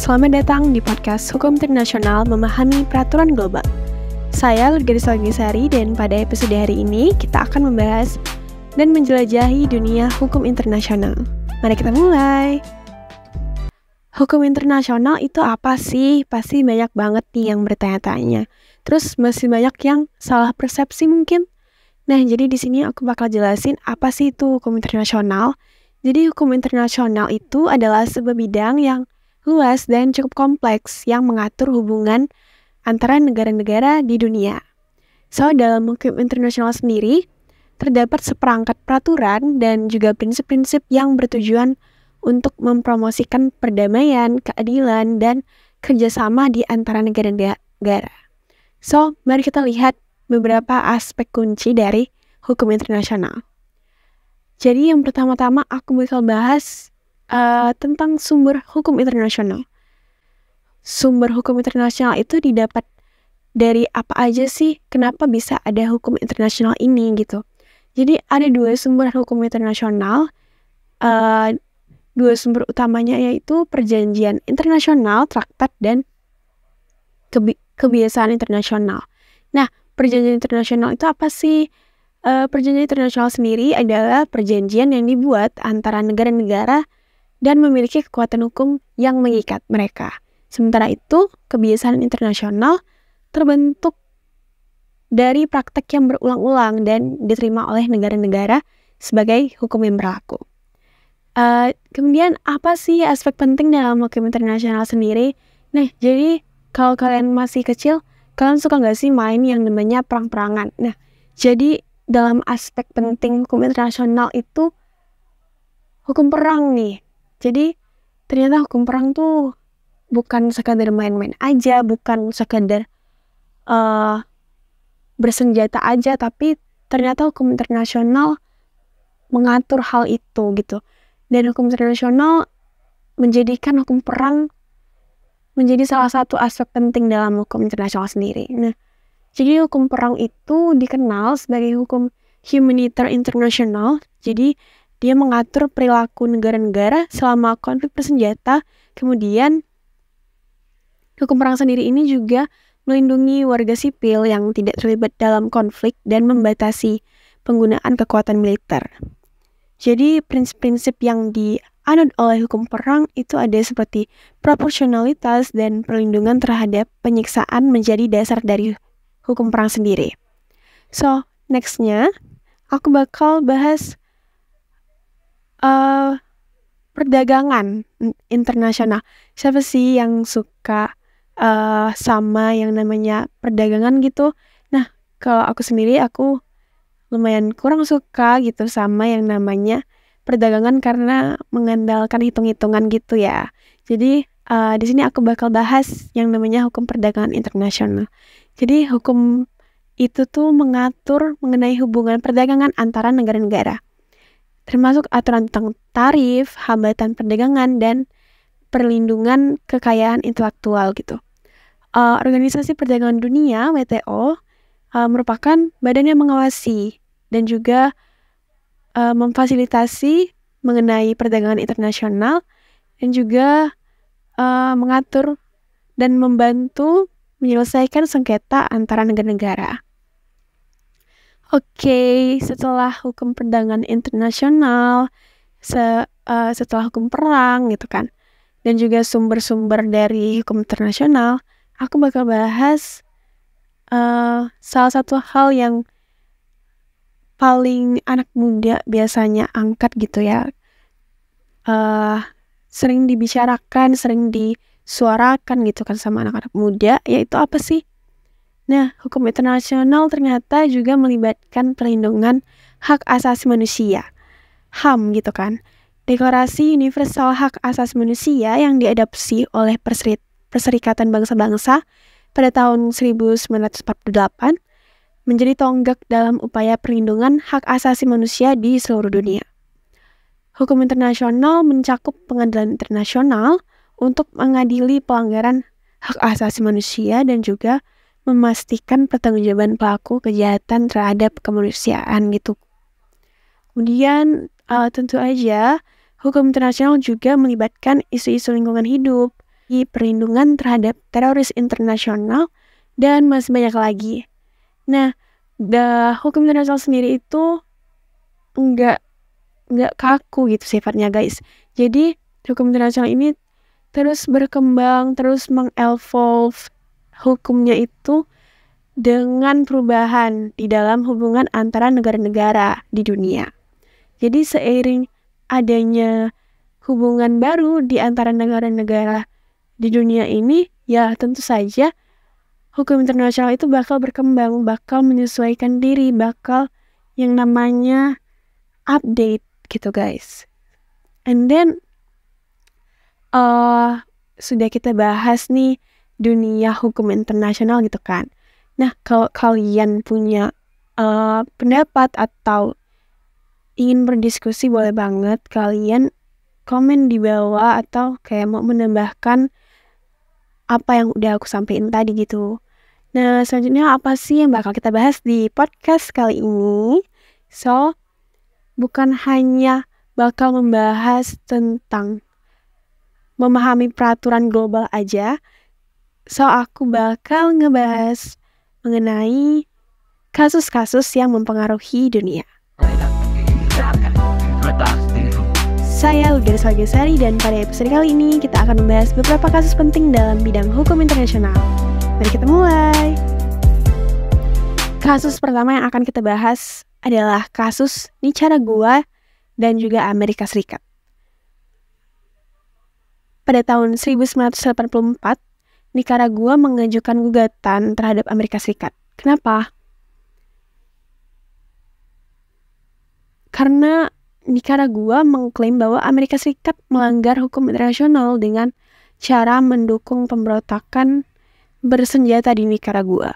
selamat datang di podcast Hukum Internasional Memahami Peraturan Global. Saya Lurgaris Sari dan pada episode hari ini kita akan membahas dan menjelajahi dunia hukum internasional. Mari kita mulai. Hukum internasional itu apa sih? Pasti banyak banget nih yang bertanya-tanya. Terus masih banyak yang salah persepsi mungkin. Nah, jadi di sini aku bakal jelasin apa sih itu hukum internasional. Jadi hukum internasional itu adalah sebuah bidang yang luas dan cukup kompleks yang mengatur hubungan antara negara-negara di dunia. So, dalam hukum internasional sendiri, terdapat seperangkat peraturan dan juga prinsip-prinsip yang bertujuan untuk mempromosikan perdamaian, keadilan, dan kerjasama di antara negara-negara. So, mari kita lihat beberapa aspek kunci dari hukum internasional. Jadi yang pertama-tama aku bakal bahas tentang sumber hukum internasional. Sumber hukum internasional itu didapat dari apa aja sih? Kenapa bisa ada hukum internasional ini gitu? Jadi ada dua sumber hukum internasional. Dua sumber utamanya yaitu perjanjian internasional, traktat, dan kebiasaan internasional. Nah, perjanjian internasional itu apa sih? Perjanjian internasional sendiri adalah perjanjian yang dibuat antara negara-negara dan memiliki kekuatan hukum yang mengikat mereka. Sementara itu, kebiasaan internasional terbentuk dari praktek yang berulang-ulang dan diterima oleh negara-negara sebagai hukum yang berlaku. Kemudian, apa sih aspek penting dalam hukum internasional sendiri? Nah, jadi kalau kalian masih kecil, kalian suka nggak sih main yang namanya perang-perangan? Nah, jadi dalam aspek penting hukum internasional itu hukum perang nih. Jadi ternyata hukum perang tuh bukan sekadar main-main aja, bukan sekadar bersenjata aja, tapi ternyata hukum internasional mengatur hal itu gitu. Dan hukum internasional menjadikan hukum perang menjadi salah satu aspek penting dalam hukum internasional sendiri. Nah, jadi hukum perang itu dikenal sebagai hukum humanitarian internasional. Jadi dia mengatur perilaku negara-negara selama konflik bersenjata. Kemudian hukum perang sendiri ini juga melindungi warga sipil yang tidak terlibat dalam konflik dan membatasi penggunaan kekuatan militer. Jadi prinsip-prinsip yang dianut oleh hukum perang itu ada seperti proporsionalitas dan perlindungan terhadap penyiksaan menjadi dasar dari hukum perang sendiri. So, next-nya aku bakal bahas perdagangan internasional. Siapa sih yang suka sama yang namanya perdagangan gitu? Nah, kalau aku sendiri, aku lumayan kurang suka gitu sama yang namanya perdagangan karena mengandalkan hitung-hitungan gitu ya. Jadi, di sini aku bakal bahas yang namanya hukum perdagangan internasional. Jadi, hukum itu tuh mengatur mengenai hubungan perdagangan antara negara-negara, termasuk aturan tentang tarif, hambatan perdagangan, dan perlindungan kekayaan intelektual gitu. Organisasi Perdagangan Dunia (WTO) merupakan badan yang mengawasi dan juga memfasilitasi mengenai perdagangan internasional dan juga mengatur dan membantu menyelesaikan sengketa antara negara-negara. Oke, setelah hukum perdagangan internasional, setelah hukum perang gitu kan, dan juga sumber-sumber dari hukum internasional, aku bakal bahas salah satu hal yang paling anak muda biasanya angkat gitu ya, sering dibicarakan, sering disuarakan gitu kan sama anak-anak muda, yaitu apa sih? Nah, hukum internasional ternyata juga melibatkan perlindungan hak asasi manusia, HAM gitu kan. Deklarasi Universal Hak Asasi Manusia yang diadopsi oleh Perserikatan Bangsa-Bangsa pada tahun 1948 menjadi tonggak dalam upaya perlindungan hak asasi manusia di seluruh dunia. Hukum internasional mencakup pengadilan internasional untuk mengadili pelanggaran hak asasi manusia dan juga memastikan pertanggungjawaban pelaku kejahatan terhadap kemanusiaan gitu. Kemudian tentu aja hukum internasional juga melibatkan isu-isu lingkungan hidup perlindungan terhadap teroris internasional, dan masih banyak lagi. Nah, hukum internasional sendiri itu nggak kaku gitu sifatnya, guys. Jadi hukum internasional ini terus berkembang, terus mengevolve hukumnya itu dengan perubahan di dalam hubungan antara negara-negara di dunia. Jadi seiring adanya hubungan baru di antara negara-negara di dunia ini, ya tentu saja hukum internasional itu bakal berkembang, bakal menyesuaikan diri, bakal yang namanya update gitu, guys. And then sudah kita bahas nih dunia hukum internasional gitu kan. Nah, kalau kalian punya pendapat atau ingin berdiskusi, boleh banget kalian komen di bawah atau kayak mau menambahkan apa yang udah aku sampaikan tadi gitu. Nah, selanjutnya apa sih yang bakal kita bahas di podcast kali ini? So, bukan hanya bakal membahas tentang memahami peraturan global aja. So, aku bakal ngebahas mengenai kasus-kasus yang mempengaruhi dunia. Saya Lugari Salgesari, dan pada episode kali ini kita akan membahas beberapa kasus penting dalam bidang hukum internasional. Mari kita mulai. Kasus pertama yang akan kita bahas adalah kasus Nicaragua dan juga Amerika Serikat. Pada tahun 1984, Nicaragua mengajukan gugatan terhadap Amerika Serikat. Kenapa? Karena Nicaragua mengklaim bahwa Amerika Serikat melanggar hukum internasional dengan cara mendukung pemberontakan bersenjata di Nicaragua.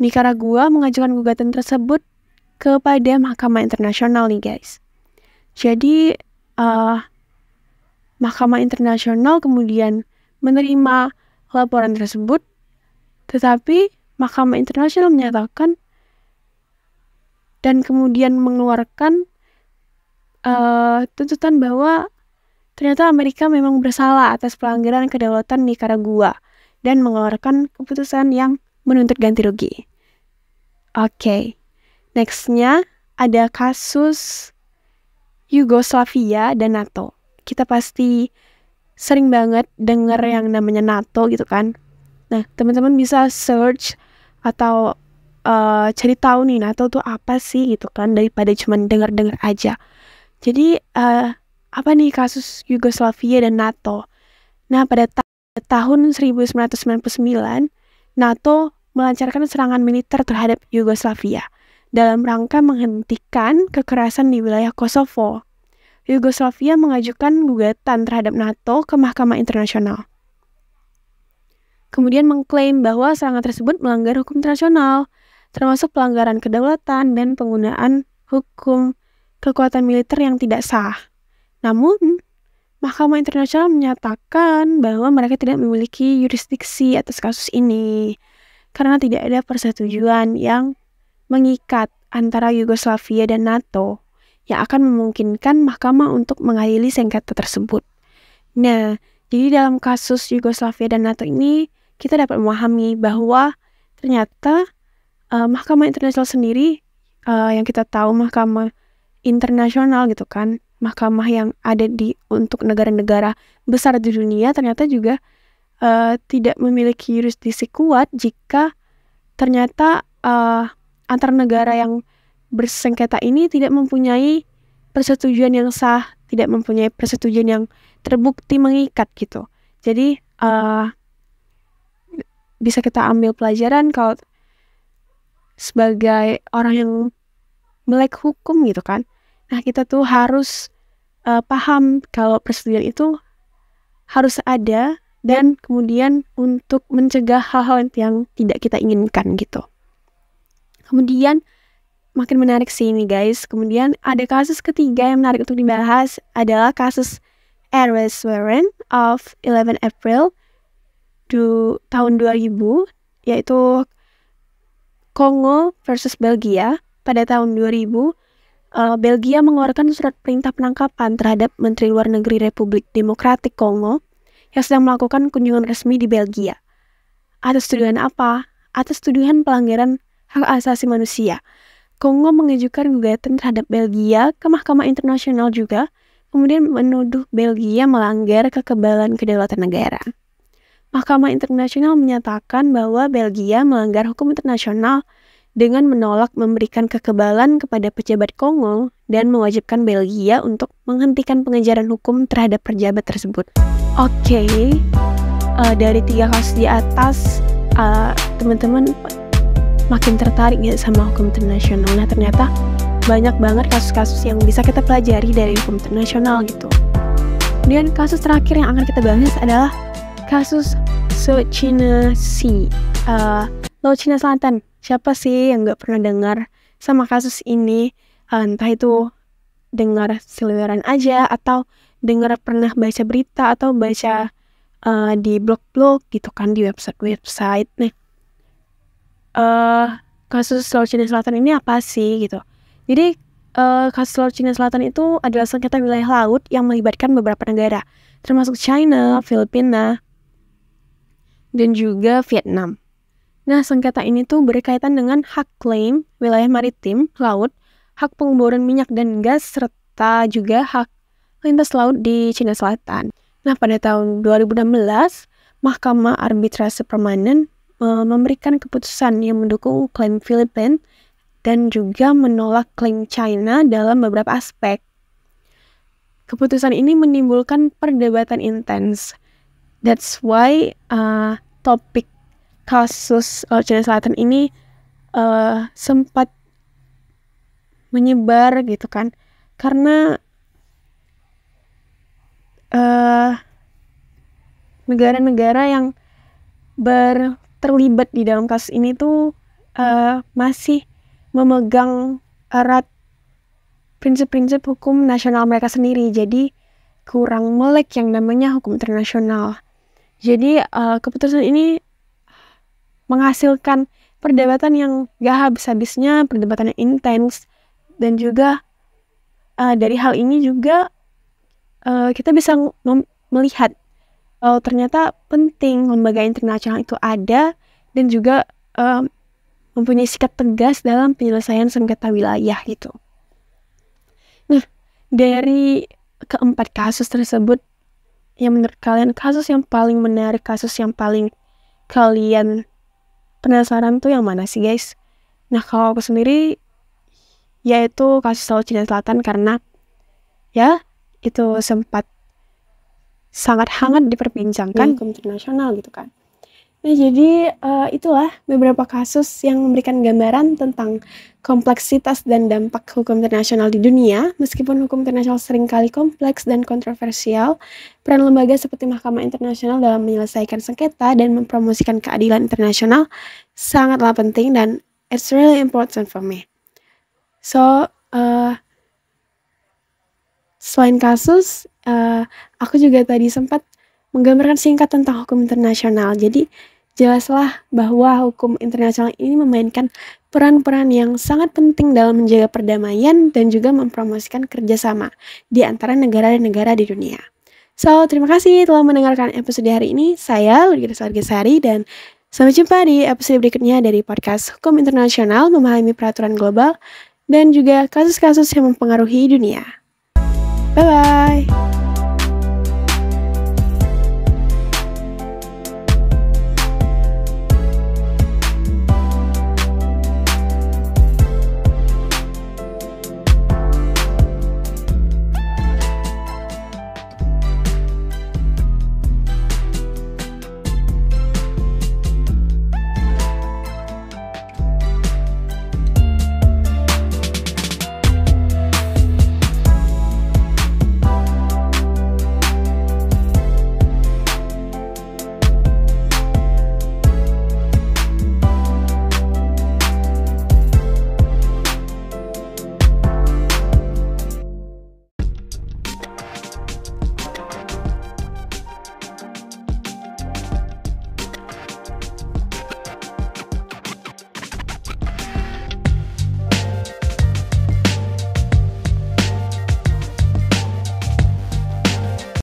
Nicaragua mengajukan gugatan tersebut kepada Mahkamah Internasional nih, guys. Jadi, Mahkamah Internasional kemudian menerima laporan tersebut, tetapi Mahkamah Internasional menyatakan dan kemudian mengeluarkan tuntutan bahwa ternyata Amerika memang bersalah atas pelanggaran kedaulatan Nicaragua dan mengeluarkan keputusan yang menuntut ganti rugi. Oke. Nextnya ada kasus Yugoslavia dan NATO. Kita pasti sering banget dengar yang namanya NATO gitu kan. Nah, teman-teman bisa search atau cari tahu nih NATO tuh apa sih gitu kan, daripada cuma dengar-dengar aja. Jadi apa nih kasus Yugoslavia dan NATO? Nah, pada tahun 1999, NATO melancarkan serangan militer terhadap Yugoslavia dalam rangka menghentikan kekerasan di wilayah Kosovo. Yugoslavia mengajukan gugatan terhadap NATO ke Mahkamah Internasional. Kemudian mengklaim bahwa serangan tersebut melanggar hukum internasional, termasuk pelanggaran kedaulatan dan penggunaan hukum kekuatan militer yang tidak sah. Namun, Mahkamah Internasional menyatakan bahwa mereka tidak memiliki yurisdiksi atas kasus ini karena tidak ada persetujuan yang mengikat antara Yugoslavia dan NATO yang akan memungkinkan mahkamah untuk mengadili sengketa tersebut. Nah, jadi dalam kasus Yugoslavia dan NATO ini kita dapat memahami bahwa ternyata Mahkamah Internasional sendiri yang kita tahu mahkamah internasional gitu kan, mahkamah yang ada untuk negara-negara besar di dunia, ternyata juga tidak memiliki yurisdiksi kuat jika ternyata antar negara yang bersengketa ini tidak mempunyai persetujuan yang sah, tidak mempunyai persetujuan yang terbukti mengikat gitu. Jadi bisa kita ambil pelajaran kalau sebagai orang yang melek hukum gitu kan. Nah, kita tuh harus paham kalau persetujuan itu harus ada dan kemudian untuk mencegah hal-hal yang tidak kita inginkan gitu. Kemudian makin menarik sih ini guys. Kemudian ada kasus ketiga yang menarik untuk dibahas adalah kasus arrest warrant of 11 April tahun 2000, yaitu Kongo versus Belgia. Pada tahun 2000, Belgia mengeluarkan surat perintah penangkapan terhadap Menteri Luar Negeri Republik Demokratik Kongo yang sedang melakukan kunjungan resmi di Belgia. Atas tuduhan apa? Atas tuduhan pelanggaran hak asasi manusia. Kongo mengajukan gugatan terhadap Belgia ke Mahkamah Internasional juga, kemudian menuduh Belgia melanggar kekebalan kedaulatan negara. Mahkamah Internasional menyatakan bahwa Belgia melanggar hukum internasional dengan menolak memberikan kekebalan kepada pejabat Kongo dan mewajibkan Belgia untuk menghentikan pengejaran hukum terhadap pejabat tersebut. Oke, dari 3 kasus di atas, teman-teman makin tertarik ya sama hukum internasional. Nah, ternyata banyak banget kasus-kasus yang bisa kita pelajari dari hukum internasional gitu. Dan kasus terakhir yang akan kita bahas adalah kasus South China Sea, Laut Cina Selatan. Siapa sih yang gak pernah dengar sama kasus ini? Entah itu dengar seliweran aja, atau dengar pernah baca berita, atau baca di blog-blog gitu kan, di website-website. Nah, kasus Laut Cina Selatan ini apa sih gitu? Jadi kasus Laut Cina Selatan itu adalah sengketa wilayah laut yang melibatkan beberapa negara, termasuk China, Filipina, dan juga Vietnam. Nah, sengketa ini tuh berkaitan dengan hak klaim wilayah maritim, laut, hak pengeboran minyak dan gas, serta juga hak lintas laut di Cina Selatan. Nah, pada tahun 2016, Mahkamah Arbitrase Permanen memberikan keputusan yang mendukung klaim Filipina dan juga menolak klaim China dalam beberapa aspek. Keputusan ini menimbulkan perdebatan intens. That's why topik kasus Laut Cina Selatan ini sempat menyebar gitu kan, karena negara-negara yang terlibat di dalam kasus ini tuh masih memegang erat prinsip-prinsip hukum nasional mereka sendiri, jadi kurang melek yang namanya hukum internasional. Jadi keputusan ini menghasilkan perdebatan yang gak habis-habisnya, perdebatan yang intens, dan juga dari hal ini juga kita bisa melihat ternyata penting lembaga internasional itu ada dan juga mempunyai sikap tegas dalam penyelesaian sengketa wilayah gitu. Nah, dari keempat kasus tersebut, yang menurut kalian kasus yang paling menarik, kasus yang paling kalian penasaran tuh yang mana sih guys? Nah, kalau aku sendiri yaitu kasus Laut Cina Selatan, karena ya itu sempat sangat hangat diperbincangkan hukum internasional gitu kan. Nah, jadi itulah beberapa kasus yang memberikan gambaran tentang kompleksitas dan dampak hukum internasional di dunia. Meskipun hukum internasional seringkali kompleks dan kontroversial, peran lembaga seperti Mahkamah Internasional dalam menyelesaikan sengketa dan mempromosikan keadilan internasional sangatlah penting, dan it's really important for me. So, selain kasus, aku juga tadi sempat menggambarkan singkat tentang hukum internasional. Jadi, jelaslah bahwa hukum internasional ini memainkan peran-peran yang sangat penting dalam menjaga perdamaian dan juga mempromosikan kerjasama di antara negara dan negara di dunia. So, terima kasih telah mendengarkan episode hari ini. Saya Lurgita Sargesari, dan sampai jumpa di episode berikutnya dari podcast Hukum Internasional, Memahami Peraturan Global dan juga kasus-kasus yang mempengaruhi dunia. Bye-bye!